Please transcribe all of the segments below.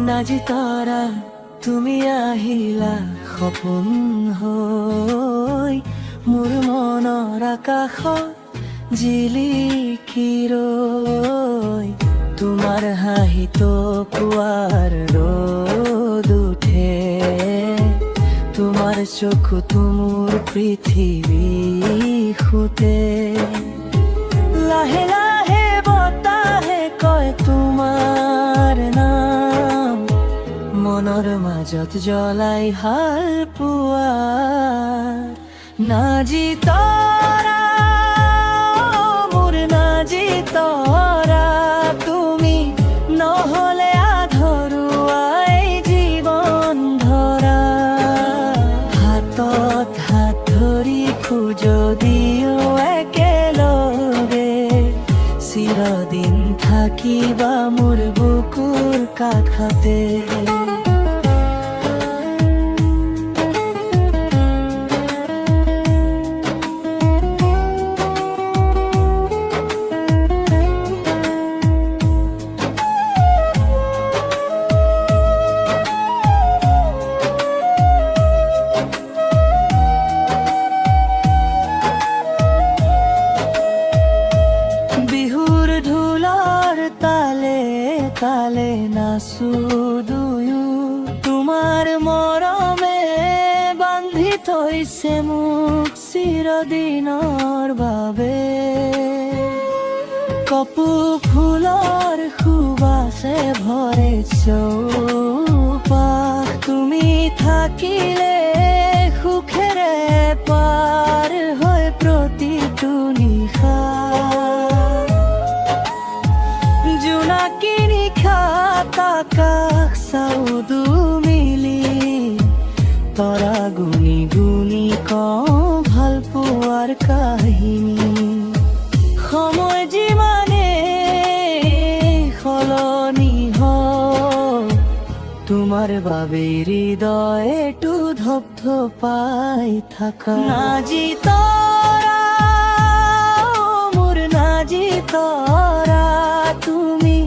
নাজি তৰা তুমি আহিলা সপোন হৈ মোৰ মনৰ আকাশত জিলিকি ৰৈ তোমাৰ হাঁহিটো পুৱাৰ ৰ'দ উঠে তোমাৰ চকুতো মোৰ পৃথিৱী সুতে লাহে লাহে বতাহে কয় তোমাৰ নাম মনৰ মাজত জ্বলাই ভাল পোৱাৰ নাজি তৰা মোৰ নাজি তৰা তুমি নহলে আধৰুৱাই জীৱন ধৰা হাতত হাত ধৰি খোজ দিও একেলগে চিৰদিন থাকিবা মোৰ বুকুৰ কাষতে তালে নাচো দুয়ো তোমাৰ মৰমে বান্ধি থৈছে মোক চিৰদিনৰ বাবে কপৌ ফুলৰ সুবাসে ভৰে চৌপাশ তুমি থাকিলে সুখেৰে পাৰ হয় প্ৰতিটো নিশা জোনাকী আকাশ চাউদু মিলি তৰা গুনি গুনি কওঁ ভাল পোৱাৰ কাহিনী সময় যিমানে সলনি হয় তোমাৰ বাবে হৃদয়টো ধপধপাই থাকা নাজি তৰা মোৰ নাজি তৰা তুমি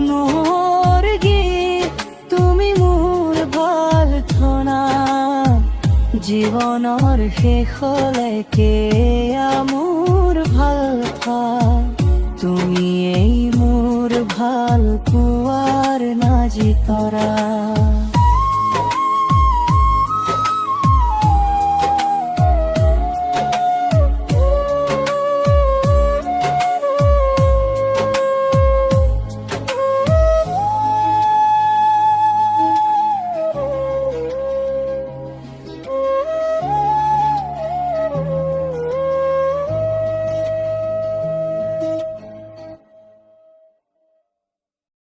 মোৰ গীত তুমি মোৰ ভাল ধনা জীৱনৰ শেষলৈকে মোৰ ভাল তুমি এই মোৰ ভাল পোৱাৰ নাজি তৰা।